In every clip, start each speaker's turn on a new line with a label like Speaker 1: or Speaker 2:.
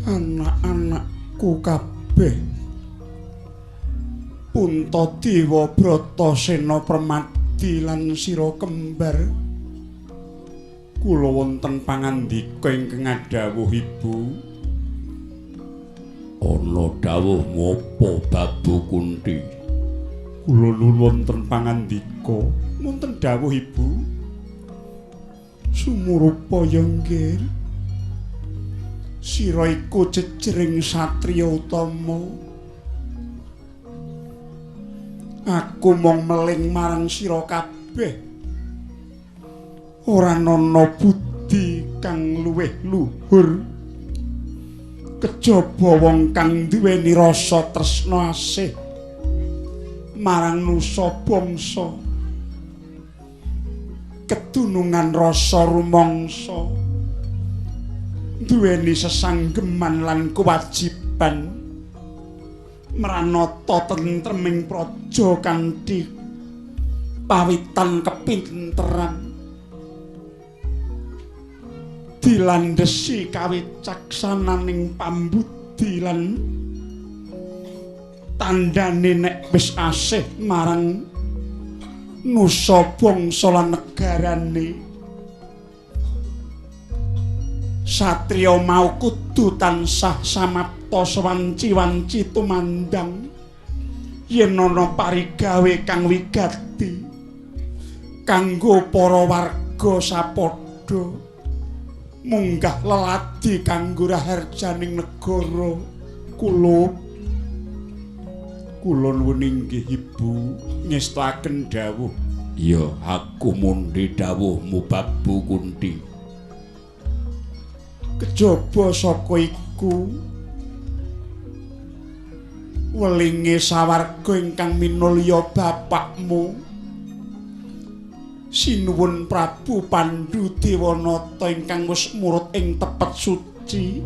Speaker 1: Anak-anakku kabeh Puntadewa Bratasena Permadi lan sira kembar kula wonten pangandika ingkang dawuh Ibu.
Speaker 2: Ana dawuh ngopo Babu Kunti?
Speaker 1: Kula nuwun wonten pangandika wonten dawuh Ibu. Sumurupa yenggir sira iku jejering satriya utama. Aku mung meling marang sira kabeh. Ora ana budi kang luwih luhur kejaba wong kang duweni rasa tresna asih marang nusa bangsa. Ketunungan rasa rumangsa duweni sesanggeman lan kewajiban mranata tentreming praja kanthi pawitan kepinteran dilandhesi kawicaksananing pambudi lan tandhane nek wis asih marang nusa bangsa lan negarane. Satriya mau kudu tansah samapta sawanci-wanci tumandang yen ana parigawe kang wigati kanggo para warga sapadha munggah leladi kanggo raharjaning negara. Kula nuwun inggih Ibu ngestaken dawuh.
Speaker 2: Ya aku mundi dawuhmu Babu Kunti.
Speaker 1: Kejaba saka iku welinge sawarga ingkang minulya bapakmu sinuwun Prabu Pandhu Dewanata ingkang wis murut ing tepet suci.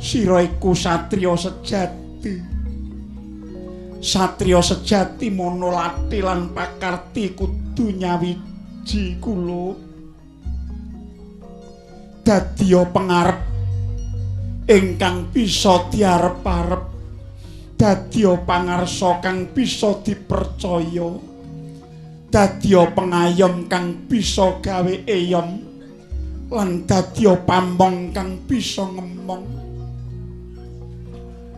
Speaker 1: Sira iku satriya sejati. Satriya sejati manolati lan pakarti kudu nyawiji kula. Dadya pangarep ingkang bisa diarep-arep, dadya pangarsa kang bisa dipercaya, dadya pengayom kang bisa gawe eyom, lan dadya pamong kang bisa ngemong.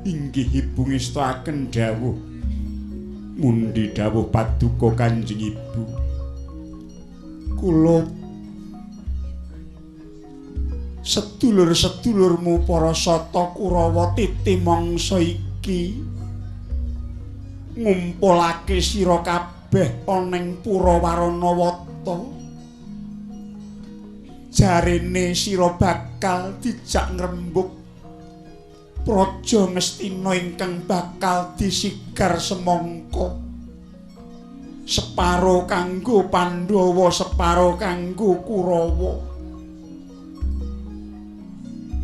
Speaker 1: Inggih Ibu ngestakaken dawuh. Mundi dawuh paduka Kanjeng Ibu. Kula sedulur-sedulurmu para Sata Kurawa titi mangsa iki ngumpulake sira kabeh ana ing Pura Waranawata. Jarene sira bakal dijak ngrembug praja Ngastina ingkang bakal disigar semangka. Separo kanggo Pandhawa, separo kanggo Kurawa.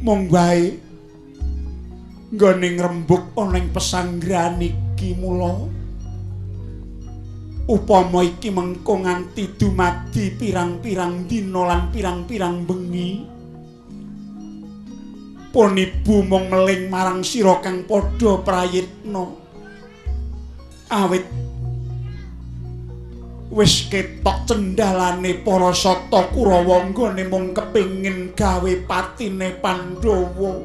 Speaker 1: Mong wae nggone ngrembug ana ing pesanggrahan iki mula upama iki mengko nganti dumadi pirang-pirang dina lan pirang-pirang bengi pun Ibu mung meling marang sira kang padha prayitna awit wis ketok cendhalane para Sata Kurawa nggone mung kepingin gawe patine Pandhawa.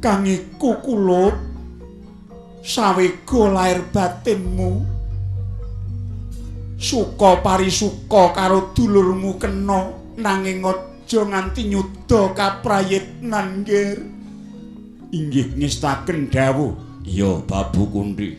Speaker 1: Kang iku kula sawega lair batinmu suka parisuka karo dulurmu kena nanging aja nganti nyuda kaprayitnan nggih. Inggih ngestaken dawuh.
Speaker 2: Ya Babu Kunti.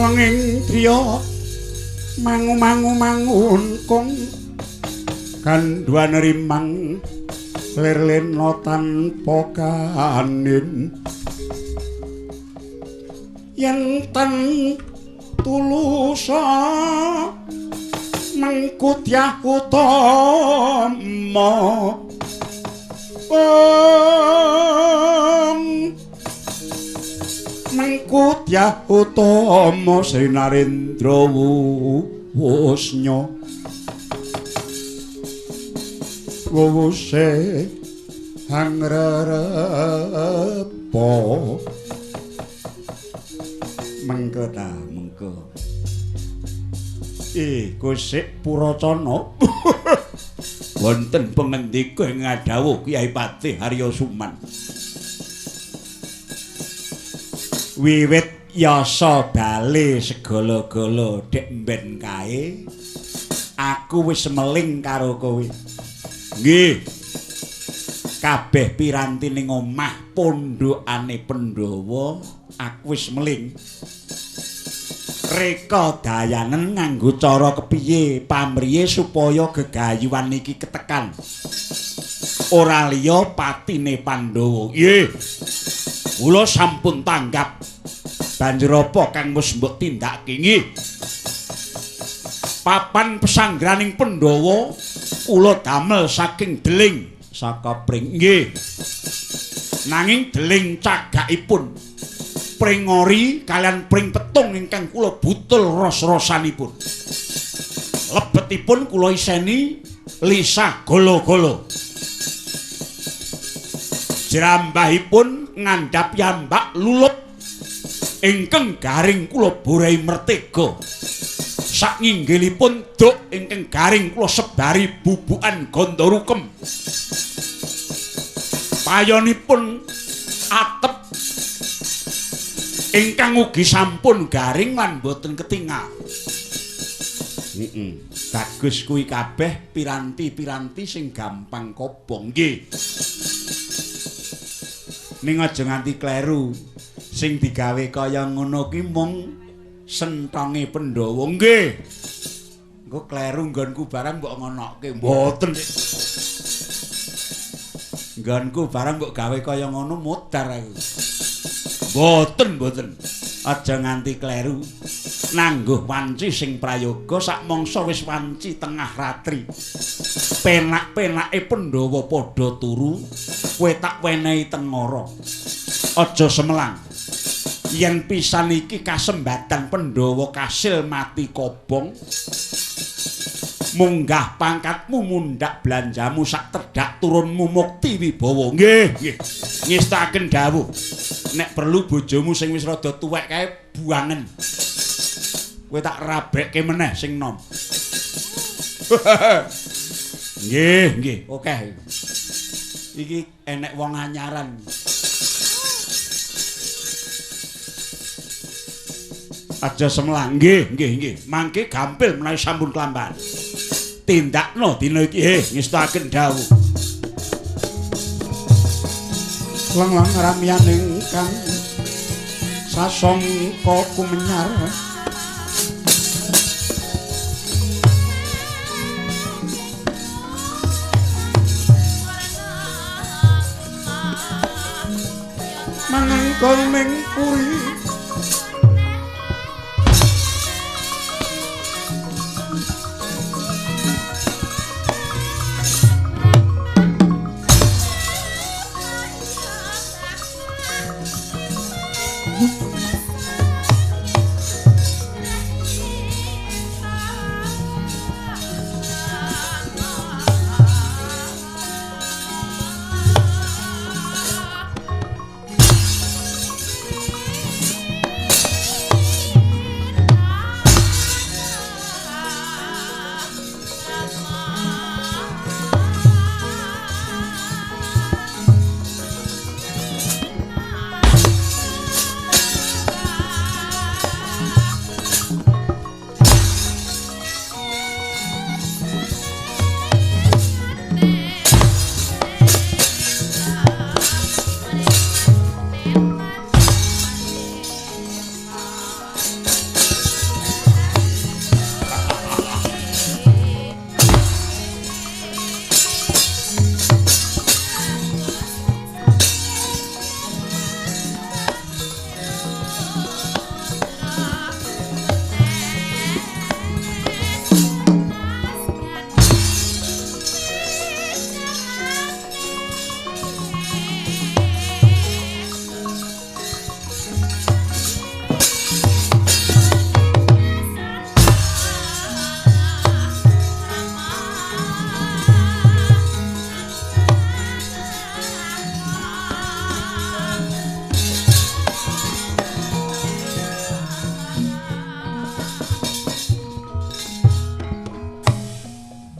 Speaker 1: wenging priya mangu kong kandhuan rimang lirlena tanpa kanin yen tan tulusa mangkutyah utama mangkutyah utama Srinarendra Wusnya wuse hangrerepa mengko ta mengko Gusik Puracana wonten pangendika ing ngadhawuh Kyai Patih Harya Suman wiwit yasa bale segala-gala dek mben kae aku wis meling karo kowe nggih kabeh piranti ning omah pondhokane Pandhawa aku wis meling reka dayanen nganggo cara kepiye pamriye supaya gegayuhan iki ketekan ora liya patine Pandhawa nggih kula sampun tanggap banjur apa kang wis mbok tindakake nggih papan pesanggraning Pandhawa kula damel saking deling saka pring nggih nanging deling cagakipun pring ngori kalian pring petung ingkang kula butul ros-rosanipun lebetipun kula iseni lisah golo-golo jerambahipun ngandhap yambak lulup ingkang garing kula borai mertega sak nginggilipun duk ingkang garing kula sebari bubukan Gandarukem payonipun atep ingkang ugi sampun garing lan boten ketingal bagus kuwi kabeh piranti-piranti sing gampang kobong nggih ning aja nganti kleru sing digawe kaya ngono ki mung sentonge Pandhawa nggih engko kleru nggonku barang mbok ngonokke mboten nggonku barang mbok gawe kaya ngono modar aku mboten aja nganti kleru nangguh wanci sing prayoga sak mangsa wis wanci tengah ratri penak-penake Pandhawa padha turu kowe tak wenehi tengara aja semelang yen pisan iki kasembatan Pandhawa kasil mati kobong munggah pangkatmu mundhak blanjamu sak tedhak turunmu mukti wibawa nggih ngestaken dawuh nek perlu bojomu sing wis rada tuwek kae buangen kowe tak rabekke meneh sing nom nggih oke iki enek wong anyaran aja semelang nggih mangke gampil menawi sampun kelamban tindakno dina iki ngestaken dawuh lang-lang ramyan ingkang sasangka kumenyar mangengkol ning puri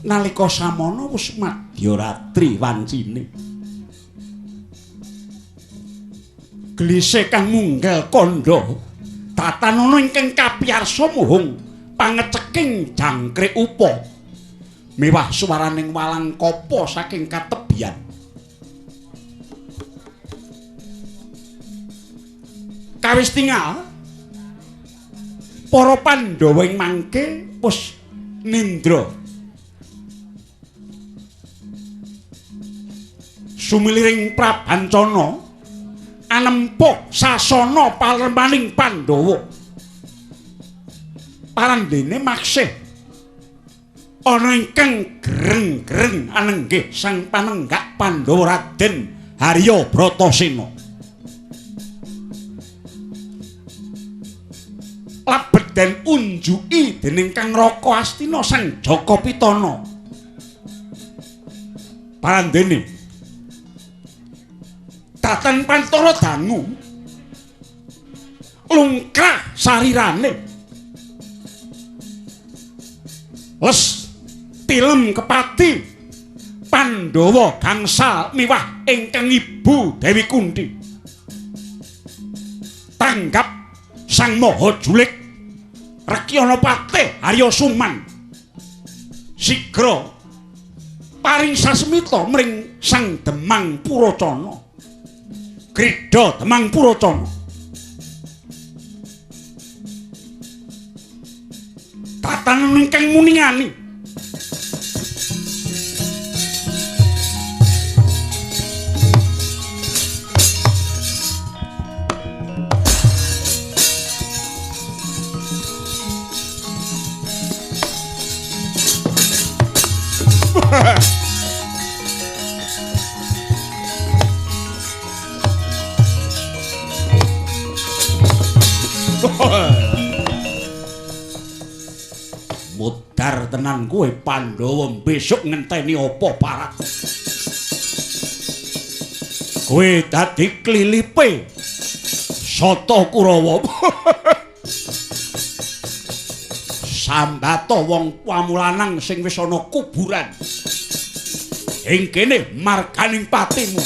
Speaker 1: nalika samana wis madya ratri wancine. Glise kang munggel kandha tatanana ingkang kapiyarsa muhung pangeceking jangkrik upa miwah swaraning walang kapa saking katebian. Kawis tingal para Pandhawa ing mangke wis nindra sumiliring Prabancana anempuk sasana palemaning Pandhawa. Parandene maksih ana ingkang greng-greng anenggih sang panenggak Pandhawa Raden Harya Bratasena. Labet den unjuki dening Kang Raka Astina sang Jaka Pitana. Parandene Tatan Pantara dangu lungkrah sarirane les tilem kepati Pandhawa gangsal miwah ingkang ibu Dewi Kunthi tanggap sang maha julik Rekyana Patih Harya Suman sigra paring sasmita mring sang Demang Puracana Grida Demang Puracana. Tatanan ingkang muningani mudar tenan kowe Pandhawa besok ngenteni apa parat. Kowe dadi klilipe Sata Kurawa. Sambata wong pamulanang sing wis ana kuburan. Ing kene marganing patimu.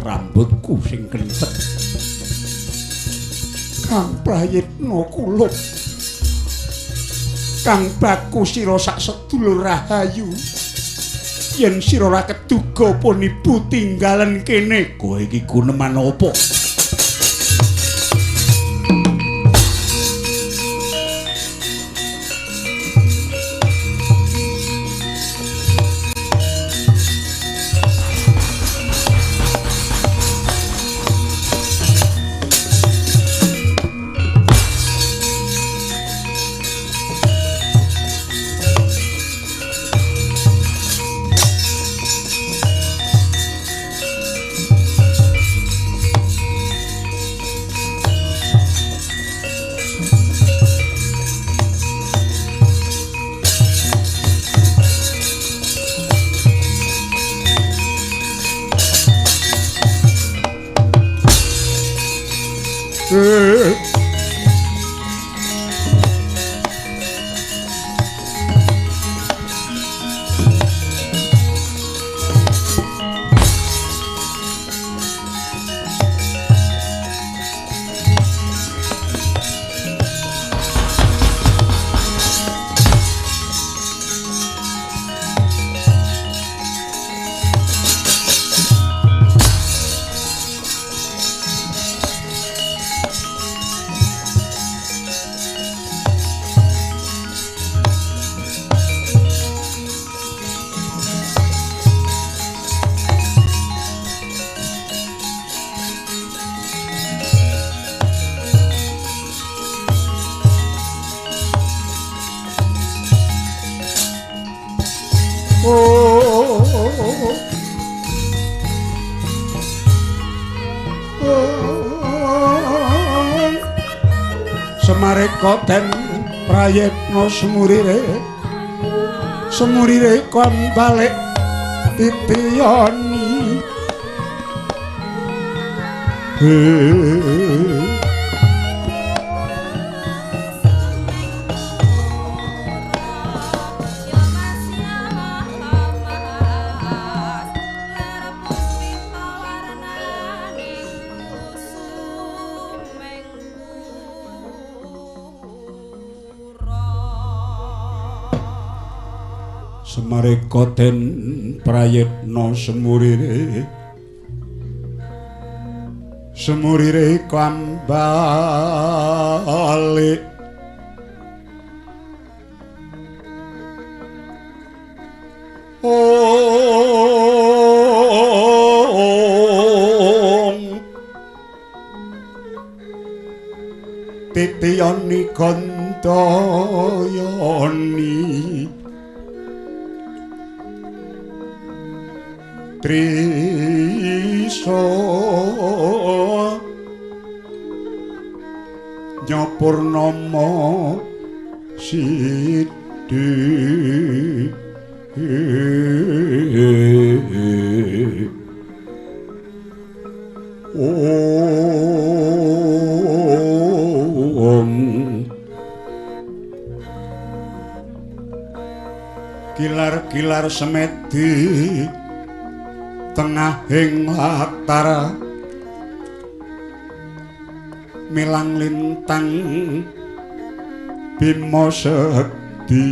Speaker 1: rambutku sing kencet. Kang Prayitna kulup. Kang baku sira sak sedulur rahayu. Yen sira ora keduga pun ibu tinggalan kene, kowe iki guneman apa? Semareka den prayekna semurire kon balik titiyani Semareka den prayekna semurire kambalik titiyani gandayani Trisa Nyapurnama Siti Kilar-kilar semedi tengahing latar milang lintang Bima Sekti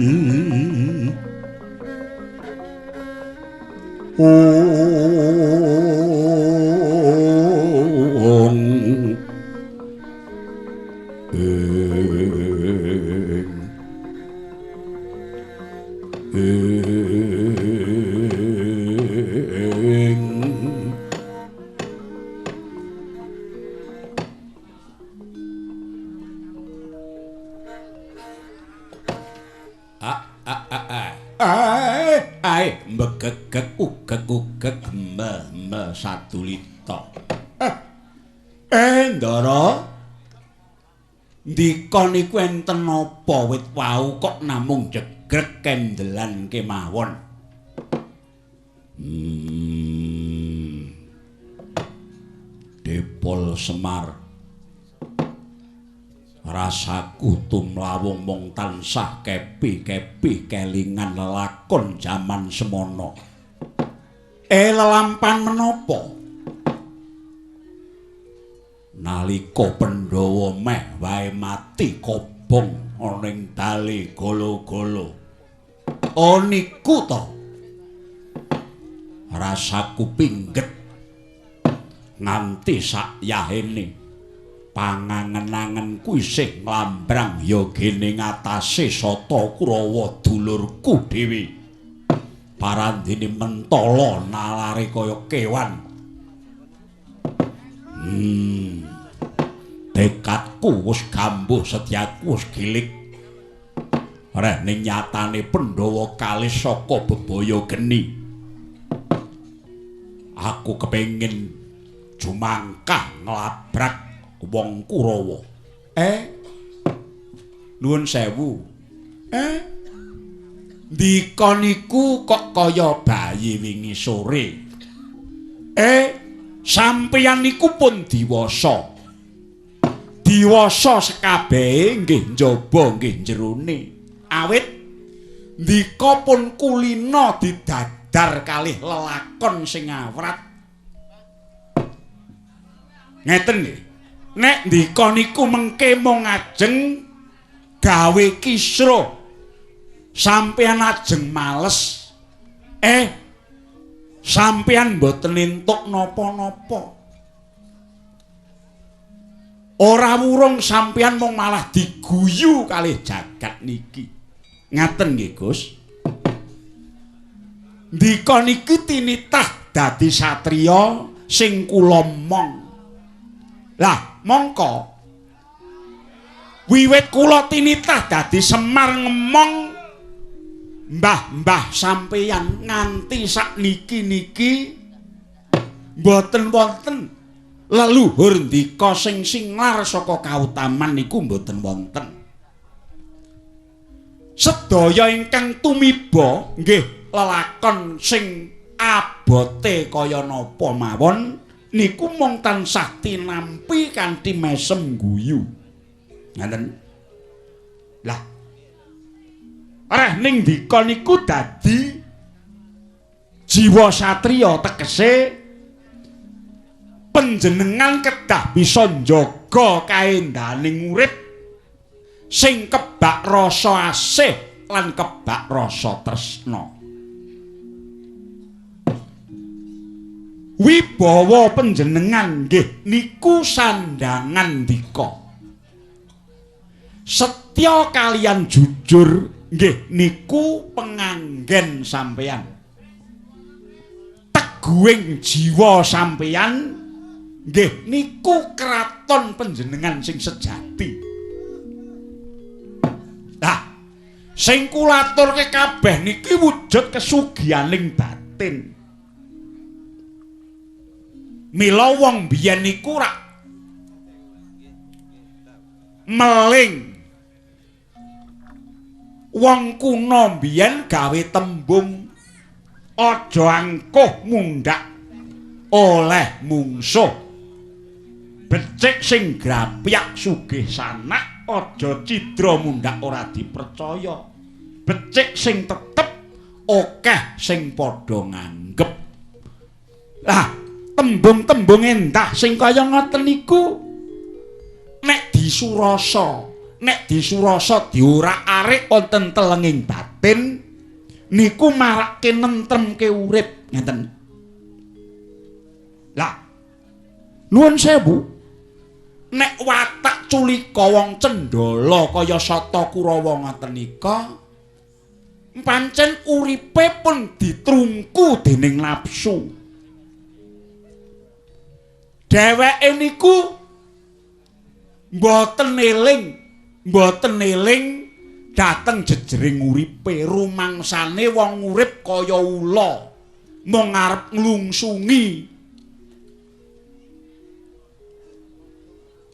Speaker 1: mbegegek ugeg mbah Sadulita. Ndara ndika niku enten apa wit wau kok namung jegrek kendelan kemawon. Depol Semar rasaku tumlawung mung tansah kepi-kepi kelingan lelakon jaman semono. Lelampan menapa? Nalika Pandhawa meh wae mati kobong ana ing dale golo-golo. Niku to. Rasaku pingget nganti sak yahene. Pangangen-angenku isih nglambrang ya gene ngatasé Sata Kurawa dulurku dhewe. Parandene mentala nalare kaya kewan. Tekadku wis gambuh, setyaku wis gilik. Reh ning nyatane Pandhawa kalih saka bebaya geni. Aku kepengin jumangkah nglabrak wong Kurawa. Nuwun sewu. Ndika niku kok kaya bayi wingi sore. Sampeyan niku pun diwasa. Diwasa sekabehe nggih njaba nggih jerone. Awit ndika pun kulina didadar kalih lelakon sing awrat. Ngeten nggih. Nek ndika niku mengke mung ajeng gawe kisra sampeyan ajeng males sampeyan mboten entuk napa-napa ora wurung sampeyan mung malah diguyu kalih jagat niki ngaten nggih Gus ndika niki tinitah dadi satriya sing kula mong lah mongko wiwit kula tinitah dadi Semar ngemong mbah-mbah sampeyan nganti sakniki-niki mboten wonten leluhur ndika sing singlar saka kautaman niku mboten wonten. Sedaya ingkang tumiba nggih lelakon sing abote kaya napa mawon niku mung tansah tinampi kanthi mesem guyu. Ngaten. Lah. Areh ning dika niku dadi jiwa satriya tegese panjenengan kedah bisa njaga kaendaning urip sing kebak rasa asih lan kebak rasa tresna. Wibawa panjenengan nggih niku sandangan dika. Setya kalian jujur nggih niku penganggen sampeyan. Teguhing jiwa sampeyan nggih niku kraton panjenengan sing sejati. Nah, sing kula aturke kabeh niki wujud kesugihaning batin. Mila wong biyen niku rak meling. Wong kuna biyen gawe tembung aja angkuh mundhak oleh mungsuh. Becik sing grapyak sugih sanak aja cidra mundhak ora dipercaya. Becik sing tetep akeh sing padha nganggep. Lah, tembung-tembung endah sing kaya ngoten niku nek disurasa diurak-arik wonten telenging batin niku marake nentremke urip ngeten. Lah nuwun sewu nek watak culika wong cendhala kaya Sata Kurawa ngoten nika pancen uripe pun ditrungku dening nafsu. Dheweke niku mboten eling dhateng jejering uripe, rumangsane wong urip kaya ula mung arep nglungsungi.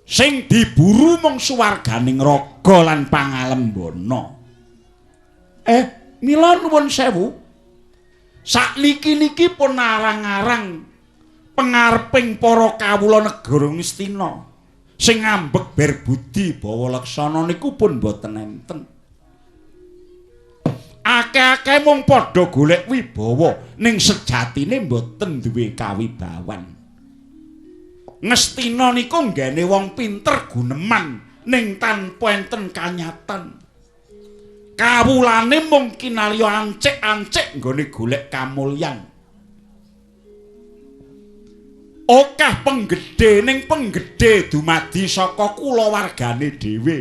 Speaker 1: Sing diburu mung suwarganing raga lan pangalembana. Mila nuwun sewu. Sakniki-niki pun arang-arang pangareping para kawula negara Ngastina sing ngambek berbudi bawa laksana niku pun boten enten. Akeh-akeh mung padha golek wibawa ning sejatine mboten duwe kawibawan. Ngastina niku nggene wong pinter guneman ning tanpa enten kanyatan. Kawulane mung kinarya ancik-ancik nggone golek kamulyan. Akeh penggedhe ning penggedhe dumadi saka kulawargane dhewe.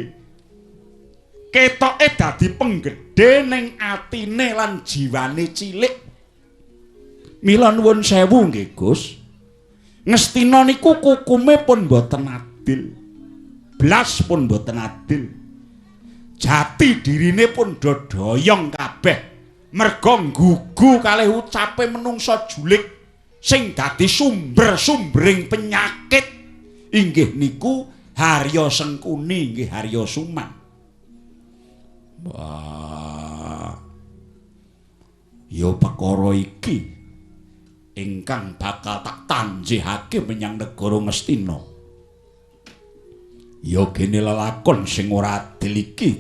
Speaker 1: Ketoke dadi penggedhe ning atine lan jiwane cilik. Mila nuwun sewu nggih Gus. Ngastina niku kukume pun boten adil. Blas pun boten adil. Jati dirine pun dodoyong kabeh. Merga nggugu kalih ucape menungsa julik sing dadi sumber-sumbering penyakit inggih niku Harya Sengkuni inggih Harya Suman. Wah. Ya perkara iki ingkang bakal tak tanjihake menyang negara Ngastina. Ya gene lelakon sing ora adil iki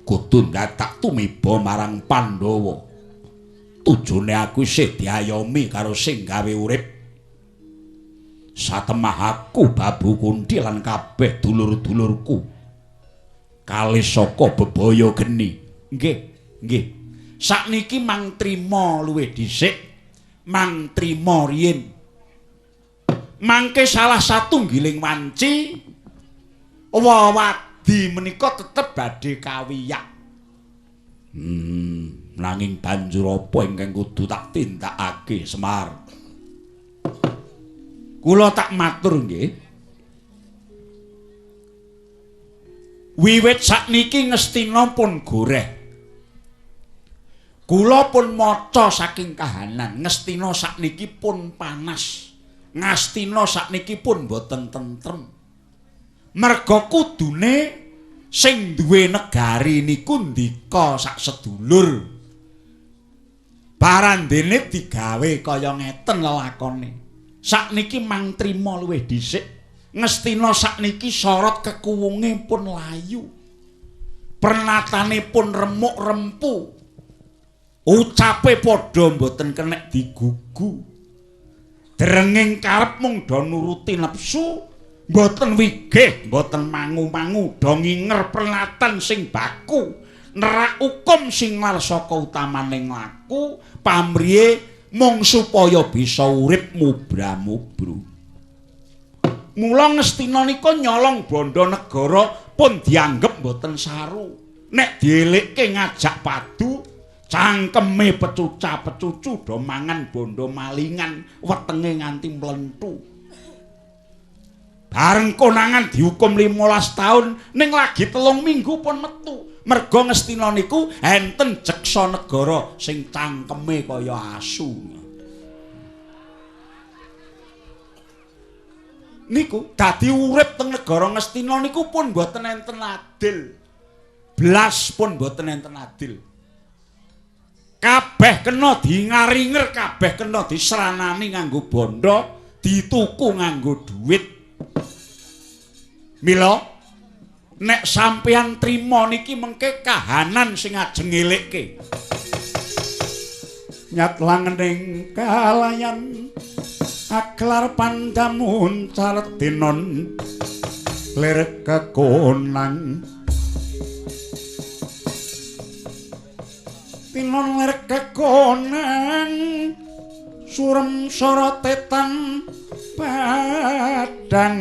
Speaker 1: kudu ndatak tumiba marang Pandhawa. Tujune aku isih diayomi karo sing gawe urip. Satemah aku Babu Kunthi lan kabeh dulur-dulurku kalih saka bebaya geni. Nggih. Sakniki mang trima luwih dhisik, mang trima riyin. Mangke salah satunggiling wanci wawadi menika tetep badhe kawiyak. Nanging banjur apa ingkang kudu tak tindakake Semar? Kula tak matur nggih. Wiwit sakniki Ngastina pun goreh. Kula pun maca saking kahanan, Ngastina sakniki pun panas. Ngastina sakniki pun boten tentrem. Merga kudune sing duwe negari niku ndika sak sedulur. Parandene digawe kaya ngeten lelakone. Sakniki mang trima luwih dhisik. Ngastina sakniki sorot kekuwunge pun layu. Pernatane pun remuk rempu. Ucape padha mboten kenek digugu. Drenging karep mung do nuruti nepsu, mboten wigih, mboten mangu-mangu, do nginger pernatan sing baku, nerak hukum sing marsaka utamaning laku, pamriye mung supaya bisa urip mubra-mubru. Mula Ngastina nika nyolong bondo negara pun dianggep mboten saru. Nek dielikke ngajak padu, cangkeme pecuca-pecucu do mangan bondo malingan wetenge nganti mlentu. Bareng konangan dihukum 15 tahun ning lagi 3 minggu pun metu. Merga Ngastina niku enten jeksa negara sing cangkeme kaya asu. Niku dadi urip teng negara Ngastina niku pun mboten enten adil. Blas pun mboten enten adil. Kabeh kena dingaриnger, kabeh kena disranani nganggo bondo, dituku nganggo dhuwit. Mila nek sampeyan trima niki mengke kahanan sing ajeng ngelikke. Nyat langening kalayan aklar pandamun cartinon lir kekonang tinon lir kekonang surem sorotetan padang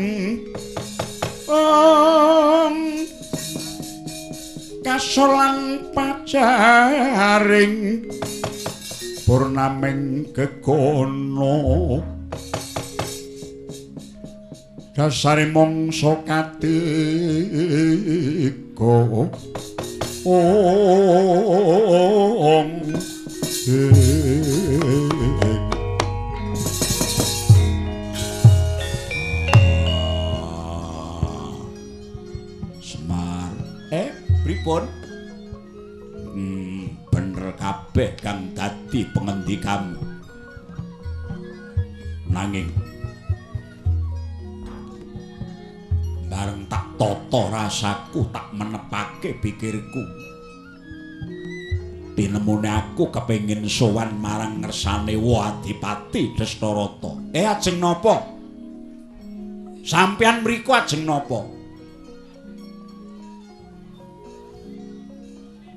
Speaker 1: kasolan pajaring purnaming kekono dasare mangsa kadika
Speaker 2: Semar
Speaker 1: pripun bener kabeh kang dadi pengendikamu nanging bareng tak tata rasaku tak menepake pikirku tinemune aku kepengin sowan marang ngersane Adipati Dastarata. Ajeng napa sampeyan mriku ajeng napa?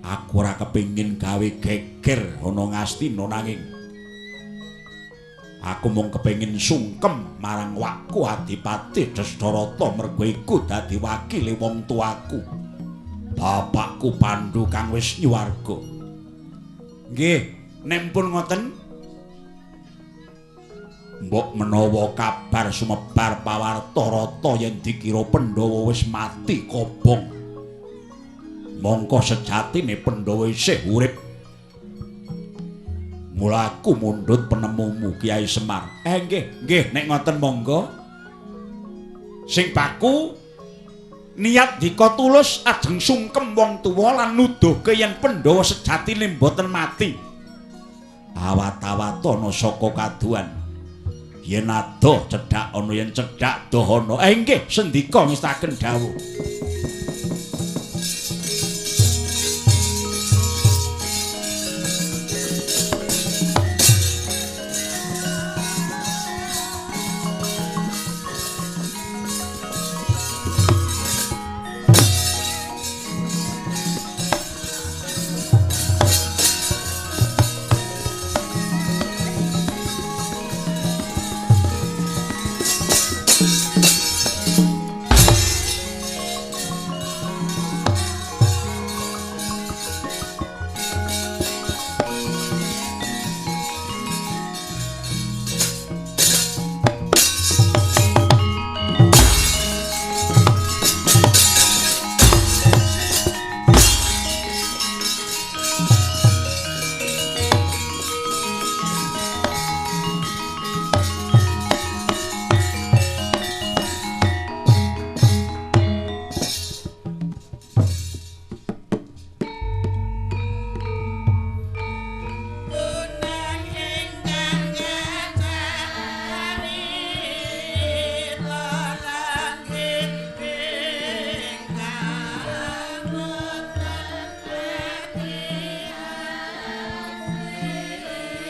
Speaker 1: Aku ora kepengin gawe geger ana Ngastina nanging aku mung kepengin sungkem marang wakku Adipati Dastarata merga iku dadi wakile wong tuaku. Bapakku Pandhu kang wis nyuwarga. Nggih, nek pun ngoten mbok menawa kabar sumebar pawarta rata yen dikira Pandhawa wis mati kobong. Mongko sejatine Pandhawa isih urip. Mula aku mundhut penemumu Kiai Semar. Nggih, nek ngoten monggo. Sing baku niat dika tulus ajeng sungkem wong tuwa lan nuduhke yen Pandhawa sejatine mboten mati. Awat-awat ana saka kaduan. Yen adoh cedhak ana yen cedhak doh ana. Nggih, sendika ngestaken dawuh.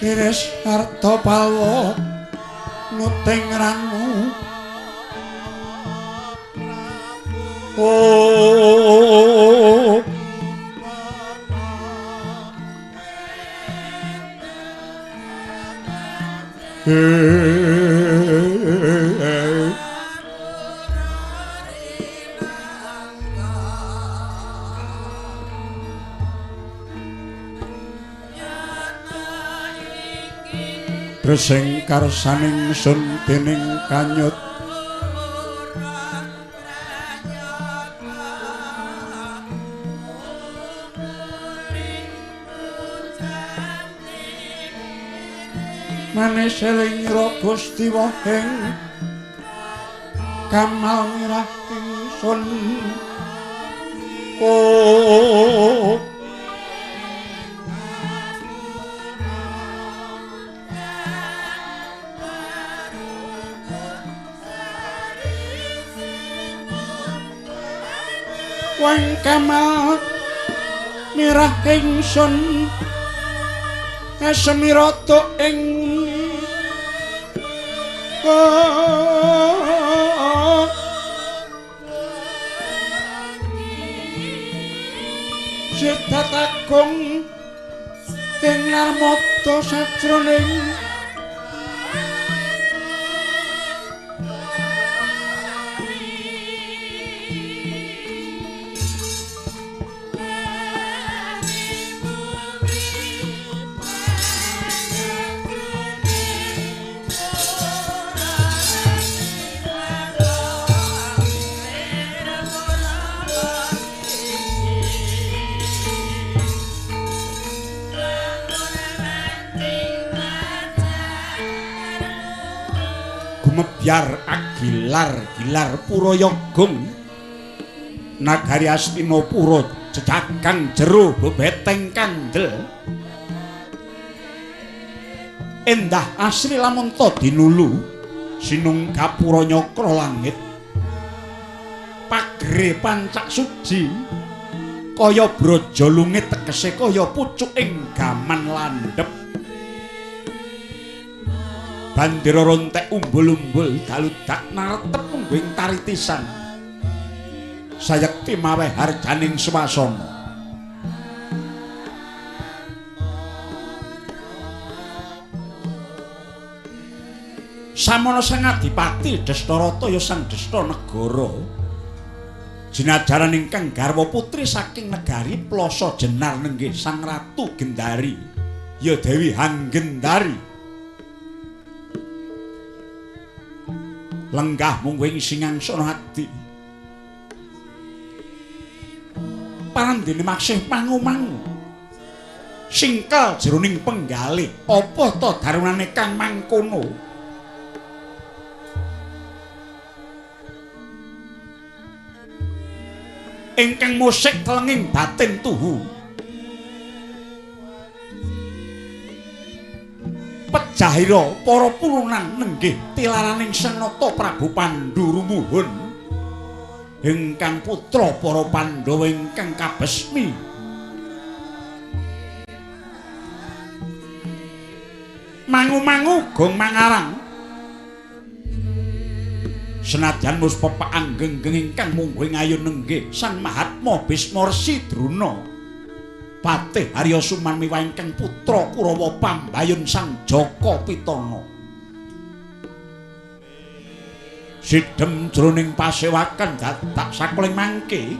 Speaker 1: Iris harta palwa nuting ranmu oh Dresing karsaning sun dening kanyut manis eling ro Gusti Wahing kamal mirah ingsun oh wang kamal mirah ingsun semirata ing Sidat agung ing narmata sajroning mebyar agilar-gilar Purayagung nagari Astinapura jejagang jero bebeteng kandel endah asri lamun ta dinulu sinung gapura nyakra langit pagere pancak suci kaya braja lungit tegese kaya pucuk ing gaman landhep bandera rontek umbul-umbul galudak naretep mungguing taritisan sayekti maweh harjaning swasana samana sang adipati Dastarata ya sang Desta Negara jinajaran ingkang garwa putri saking negari Plasa Jenar nenggih sang Ratu Gendari ya Dewi Hanggendari lenggah mungguing singangsana ati parandene maksih mangu-mangu singkel jroning penggalih apa ta darunane kang mangkono ingkang musik telenging batin tuhu Pejahira para pulunan nenggih tilaraning Senata Prabu Pandhu rumuhun ingkang putra para Pandhawa ingkang kabesmi mangu-mangu gong mangarang senadyan muspepak anggeng-geng ingkang mungguing ayu nenggih Sang Mahatma Bisma Resi Druna Patih Arya Sumanmiwa ingkang putra Kurawa Pambayun Sang Jaka Pitana sidhem jroning pasewakan dadak sakuling mangke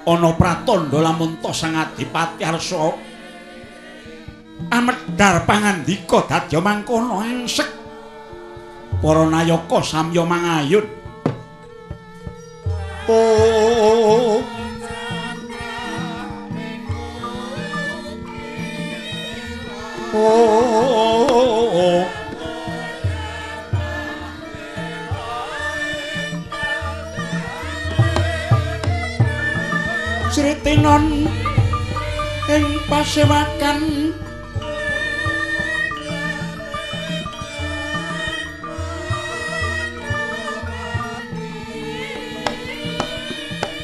Speaker 1: ana pratandha lamun ta Sang Adipati Arsa amedhar pangandika dadya mangkono engsek para nayaka samya mangayun oh oh Sritinon ing pasewakan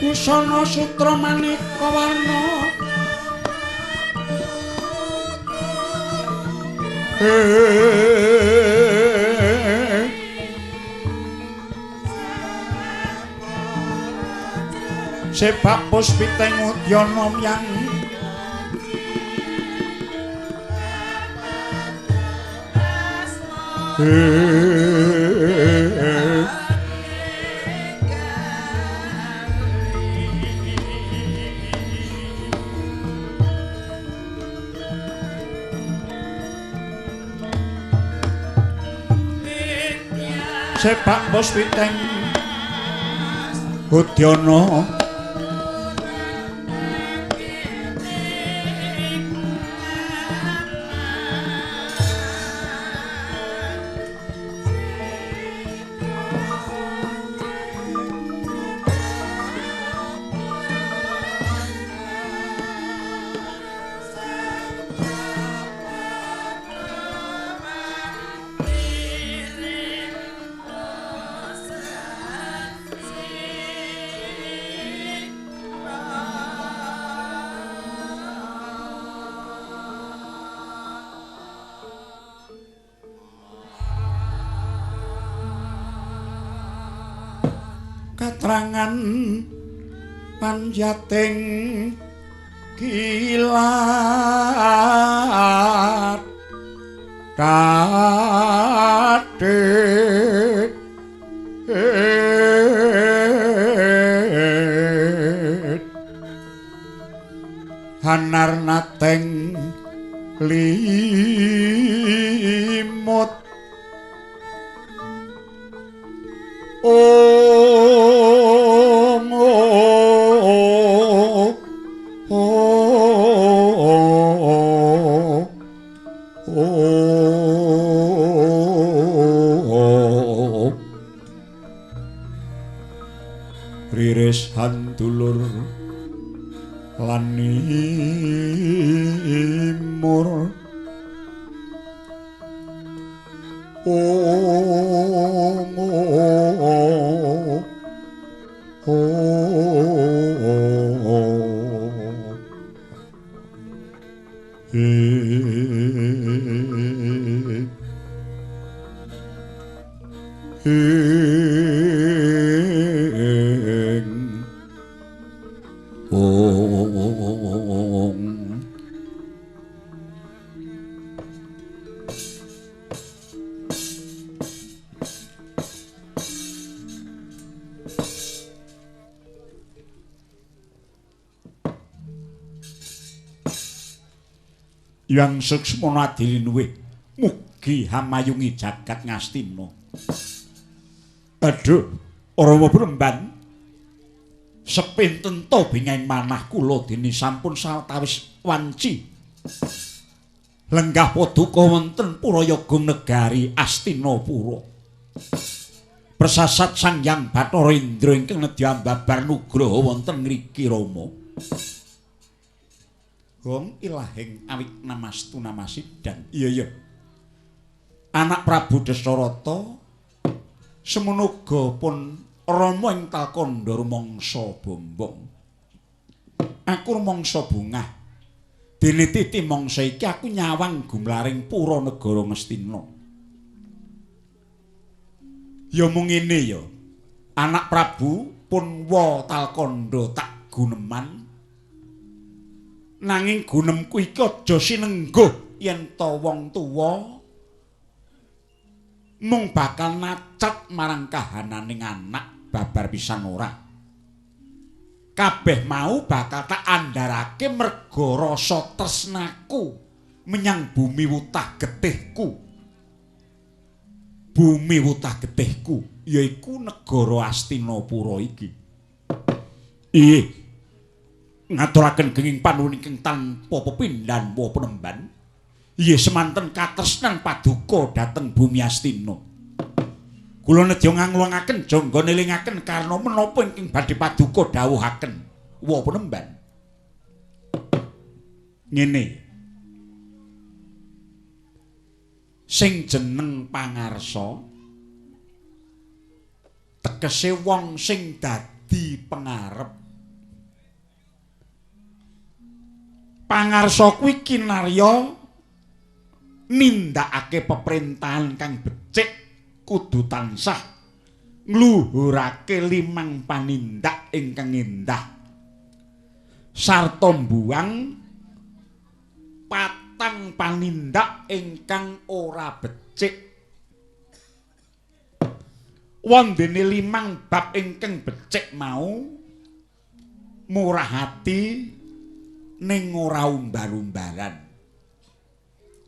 Speaker 1: Busana sutra maneka warna Sepak puspiteng udyana myang Sepak puspiteng udyana katrangan panjating kilat kadhe hanar nateng limut riris handulur lan nimur yang suksmana adilinuwe mugi hamayungi jagat Ngastina. Aduh, Rama Bremban sepinten to bingeng manah kula dene sampun sawetawis wanci lenggah paduka wonten Purayagung negari Astinapura. Persasat Sang Hyang Bathara Indra ingkang nedya mbabar nugraha wonten ngriki Rama. Gong ilahing awik namastu namasidhan. Iya. Anak Prabu Dasarata semono uga pun Rama ing Talkanda rumangsa bombong. Aku rumangsa bungah. Dene titi mangsa iki aku nyawang gumlaring pura negara Ngastina. Ya mung ngene ya. Anak Prabu pun wa Talkanda tak guneman. Nanging gunemku iki aja sinengguh yen ta wong tuwa mung bakal nacat marang kahananing anak babar pisan ora. Kabeh mau bakal tak andharake merga rasa tresnaku menyang bumi wutah getihku. Bumi wutah getihku yaiku negara Astinapura iki. Iye. Ngaturaken genging panuwun ingkang tanpa pepindhan wa penemban. Inggih semanten katresnan paduka dhateng bumi Astina. Kula nedya ngangluangaken jangga nelingaken karna menapa ingkang badhe paduka dawuhaken wa penemban. Ngene. Sing jeneng pangarsa tegese wong sing dadi pengarep pangarsa kuwi kinarya nindakake peperintahan kang becik kudu tansah ngluhurake limang panindak ingkang endah sarta mbuwang patang panindak ingkang ora becik. Wondene limang bab ingkang becik mau murah hati ning ora umbar-umbaran.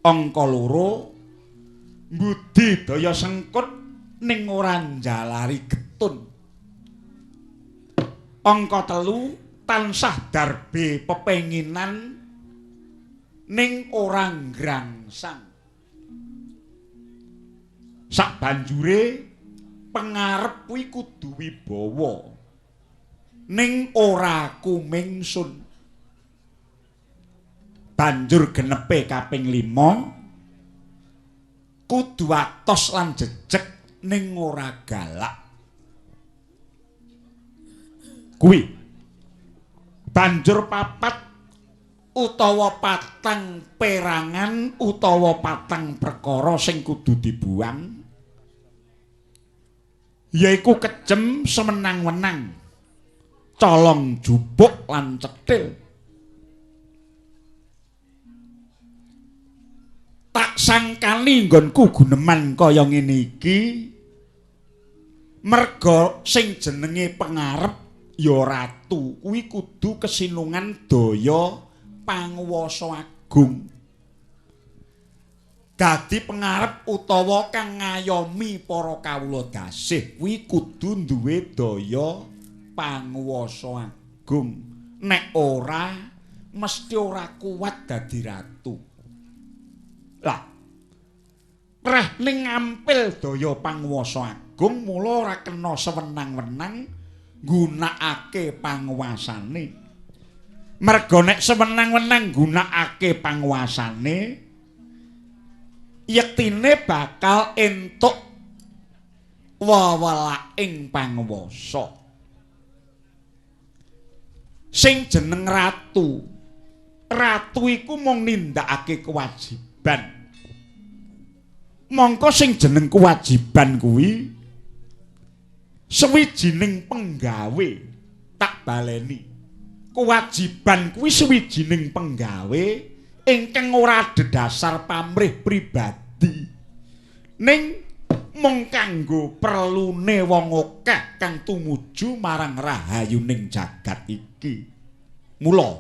Speaker 1: Angka 2 budi daya sengkut ning ora njalari getun. Angka 3 tansah darbe pepenginan ning ora ngrangsang. Sabanjure pangarep kuwi kudu wibawa ning ora kumingsun. Banjur genepe kaping 5 kudu atos lan jejeg ning ora galak. Kuwi banjur 4 utawa 4 perangan utawa 4 perkara sing kudu dibuang yaiku kejem semenang-menang, colong jupuk lan cethil. Tak sangkani nggonku guneman kaya ngene iki merga sing jenenge pangarep ya ratu kuwi kudu kesinungan daya panguwasa agung. Dadi pangarep utawa kang ngayomi para kawula dasih kuwi kudu duwe daya panguwasa agung. Nek ora mesti ora kuat dadi ratu. Lah reh ning ngampil daya panguwasa agung mula ora kena sewenang-wenang nggunakake panguwasane. Merga nek sewenang-wenang nggunakake panguwasane yektine bakal entuk wewelaking panguwasa. Sing jeneng ratu, ratu iku mung nindakake kewajiban. Mongko sing jeneng kewajiban kuwi sewijining penggawe. Tak baleni. Kewajiban kuwi sewijining penggawe ingkang ora dhedhasar pamrih pribadi. Ning mung kanggo perlune wong akeh kang tumuju marang rahayuning jagat iki. Mula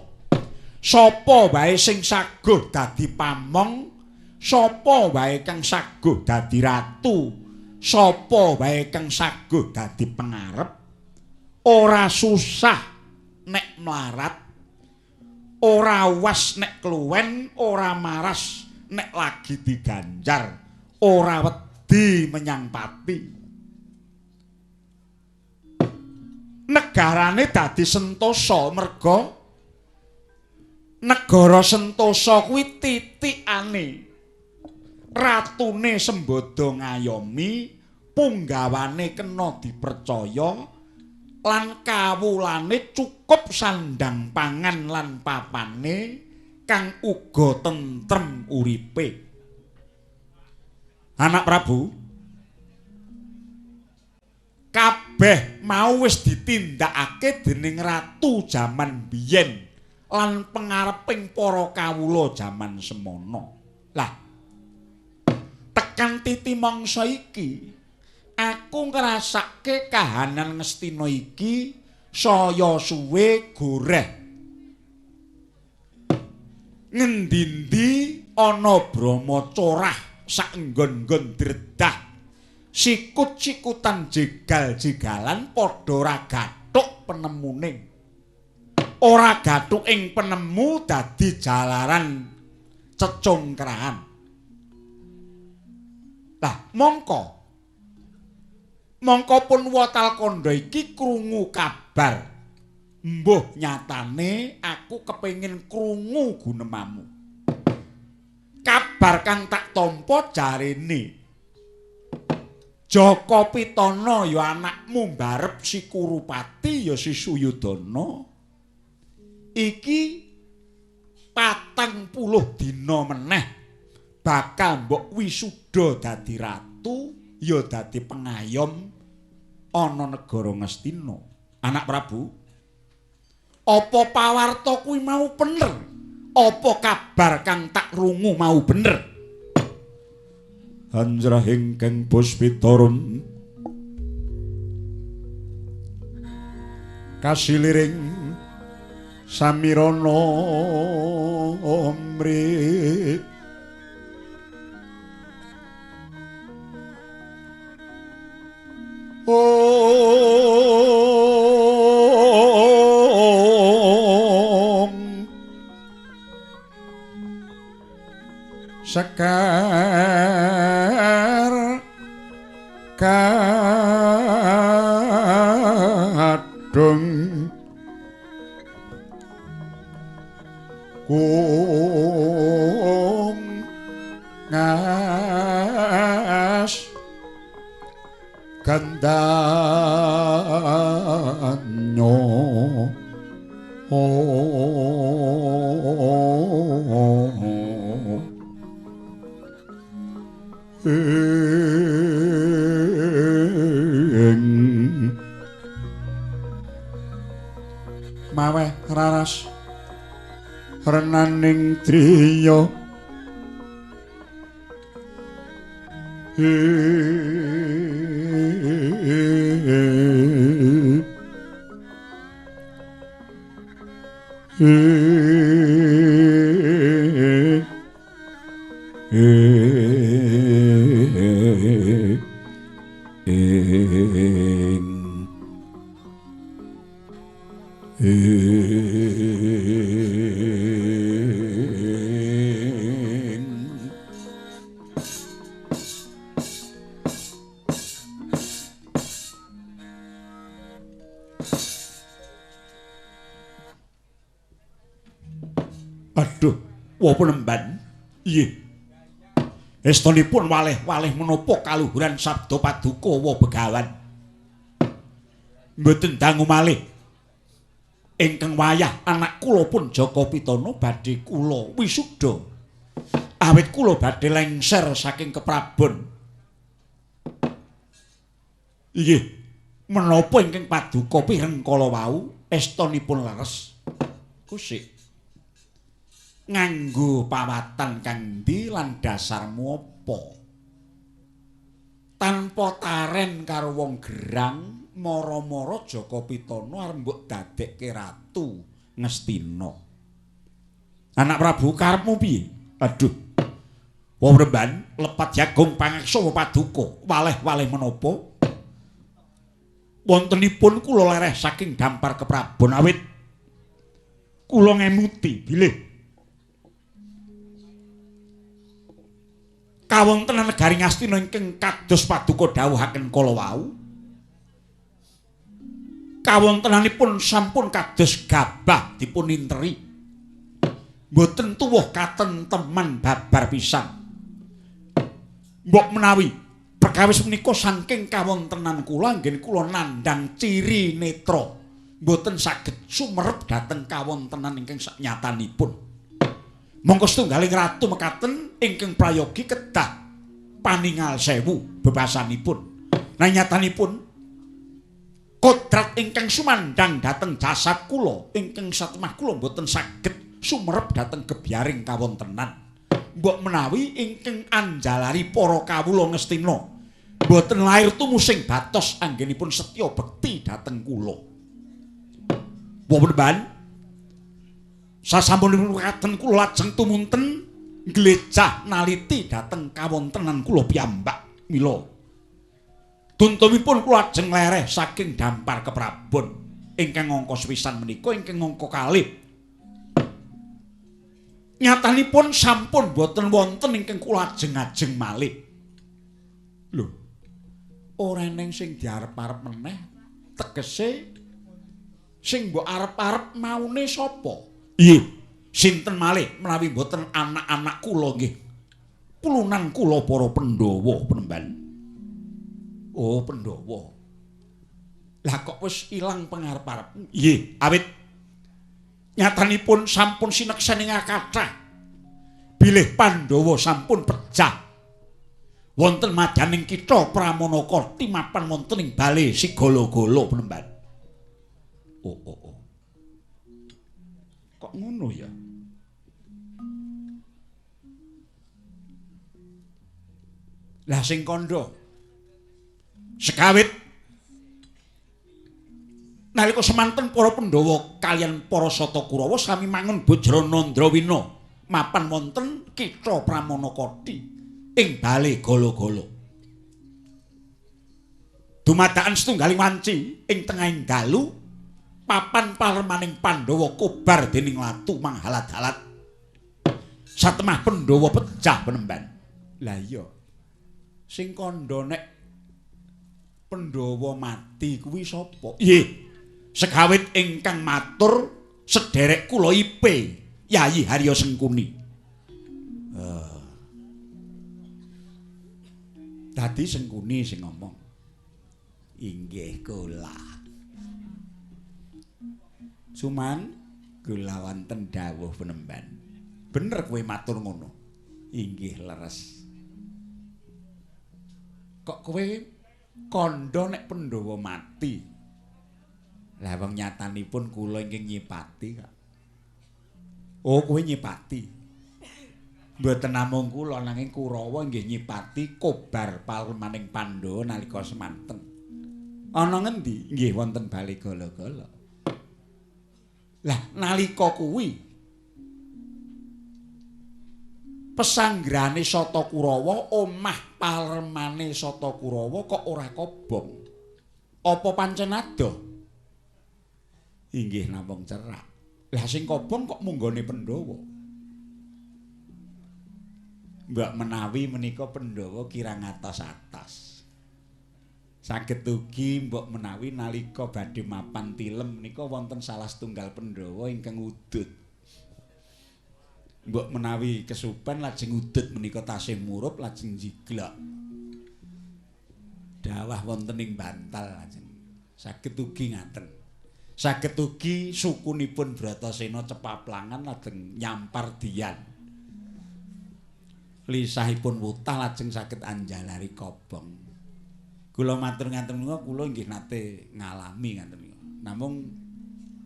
Speaker 1: sapa wae sing saguh dadi pamong, sapa wae kang saguh dadi ratu, sapa wae kang saguh dadi pangarep, ora susah nek mlarat, ora was nek kluwen, ora maras nek lagi diganjar, ora wedi menyang pati. Negarane dadi sentosa merga negara sentosa kuwi titikane ratune sembodo ngayomi, punggawane kena dipercaya lan kawulane cukup sandang pangan lan papane kang uga tentrem uripe. Anak Prabu, kabeh mau wis ditindakake dening ratu jaman biyen lan pangareping para kawula jaman semono. Lah, tekan titi mangsa iki aku ngrasake kahanan Ngastina iki saya suwe goreh. Ngendi-endi ana Brama corah sak nggon-nggon dredah. Sikut-sikutan jegal-jegalan padha ora gathuk penemune. Ora gathuk ing penemu dadi jalaran cecongkrahan. Lah, mongko pun watal kandha iki krungu kabar. Mbuh nyatane aku kepengin krungu gunemamu. Kabar kang tak tampa jarene Jaka Pitana ya anakmu mbarep si Kurupati ya si Suyudana iki 40 dina meneh bakal mbok wisuda dadi ratu ya dadi pengayom ana negara Ngastina. Anak Prabu, apa pawarta kuwi mau bener? Apa kabar kang tak rungu mau bener? Anjrahing Kang Puspitarum kasiliring samirana mri Sekar kadung kung ngas gandanyo maweh raras renaning triya Aduh, wa penemban. Iye. Estunipun walih-walih menapa kaluhuran sabda paduka wa begawan. Mboten dangu malih. Ingkang wayah anak kula pun Jaka Pitana badhe kula wisuda. Awit kula badhe lengser saking keprabon. Inggih, menapa ingkang paduka pireng kala wau estunipun leres? Kusik. Nganggo pawatan kang ndi lan dasarmu apa? Tanpa taren karo wong gerang, mara-mara Jaka Pitana arep mbok dadekke ratu Ngastina. Anak Prabu karepmu piye? Aduh. Wong remban lepat jagung pangeksa paduka, waleh-waleh menapa? Wontenipun kula lereh saking dampar keprabon awit kula ngemuti bilih kawontenan negari Ngastina ingkang kados paduka dawuhaken kala wau kawontenanipun sampun kados gabah dipun interi mboten tuwuh katenteman babar pisan mbok menawi perkawis menika saking kawontenan kula anggen kula nandhang ciri netra mboten saged sumerep dhateng kawontenan ingkang saknyatanipun. Mongko setunggaling ratu mekaten ingkang prayogi kedah paningal sewu bebasanipun. Nah nyatanipun kodrat ingkang sumandang dhateng jasad kula ingkang satemah kula mboten saged sumerep dhateng gebyaring kawontenan. Mbok menawi ingkang anjalari para kawula Ngastina mboten lair tumusing batos anggenipun setya bekti dhateng kula. Wonten sasampunipun katen kula lajeng tumunten glejah naliti dhateng kawontenan kula piyambak mila tuntumipun kula lajeng lereh saking dampar keprabon ingkang angka sepisan menika ingkang angka kalih nyatanipun sampun boten wonten ingkang kula ajeng-ajeng malih lho ora eneng sing diarep-arep meneh tegese sing mbok arep-arep maune sapa? Iya, sinten malih menawi mboten anak-anak kula nggih. Pulunan kula para Pandhawa penemban. Oh, Pandhawa. Lah kok wis ilang pangarep-arep? Nggih, awit Nyatanipun sampun sineksen ing kathah bilih Pandhawa sampun pejah wonten madyaning kitha Pramanakati mapan wonten ing bale Sigala-gala Penemban. Oh. Kok ngono ya? Lah sing kandha sekawit nalika semanten para Pandhawa kaliyan para Sata Kurawa sami mangun Bajranandrawina mapan wonten kitha Pramanakati ing bale Gala-gala. Dumadakan setunggaling wanci ing tengahing dalu papan palermaning Pandhawa kobar dening watu manghalat-halat. Satemah Pandhawa pejah Penemban. Lah iya sing kandha nek Pandhawa mati kuwi sapa? Nggih, sekawit ingkang matur sederek kula Ipe Yayi Harya Sengkuni. Dadi Sengkuni sing ngomong. Inggih kula. Cuman kula wonten dawuh Penemban. Bener kowe matur ngono. Inggih leres. Kok kowe kandha nek Pandhawa mati? Lah wong nyatanipun kula ingkang nyipati kok. Oh, kowe nyipati. Mboten namung kula nanging Kurawa nggih nyipati kobar palermaning Pandhawa nalika semanten. Ana ngendi? Nggih wonten bale Gala-gala. Lah nalika kuwi pesanggrane Sata Kurawa, omah palermane Sata Kurawa kok ora kobong. Apa pancen adoh? Inggih namung cerak. Lah sing kobong kok munggone Pandhawa. Mbak menawi menika Pandhawa kirang atos-atos. Saged ugi mbok menawi nalika badhe mapan tilem menika wonten salah setunggal Pandhawa ingkang udud. Mbok menawi kesupen lajeng udut menika tasih murup lajeng jiglok. Dawah wonten ing bantal lajeng. Saged ugi ngaten. Saged ugi sukunipun Bratasena Cepaplangan lajeng nyampar diyan. Lisahipun wutah lajeng saged anjalari kobong. Kula matur ngaten menika kula nggih nate ngalami ngaten menika. Namung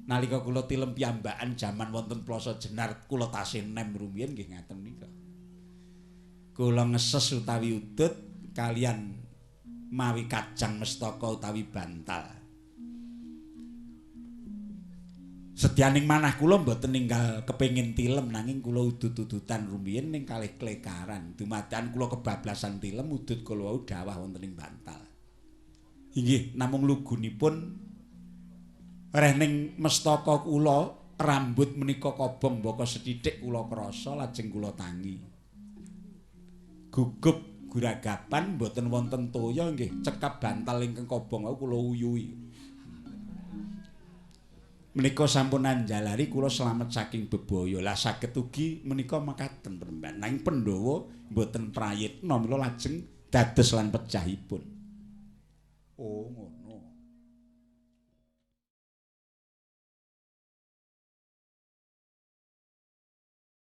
Speaker 1: nalika kula tilem piyambakan jaman wonten Plasa Jenar kula tasih nem rumiyin nggih ngaten nika. Kula ngeses utawi udut kalian mawi kajang mestaka utawi bantal. Sedyaning manah kula mboten ninggal kepengin tilem nanging kula udut-udutan rumiyin ning kalih klekaran. Dumadakan kula kebablasan tilem udut kula wau dawah wonten ing bantal. Inggih namung lugunipun reh ning mestaka kula rambut menika kobong mbaka sethithik kula krasa lajeng kula tangi. Gugup guragapan mboten wonten toya nggih cekap bantal ingkang kobong aku kula uyuhi. Menika sampun anjalari kula slamet saking bebaya. Lah saged ugi menika mekaten Penemban. Nanging Pandhawa mboten prayitna mila lajeng dados lan pecahipun. Oh ngono.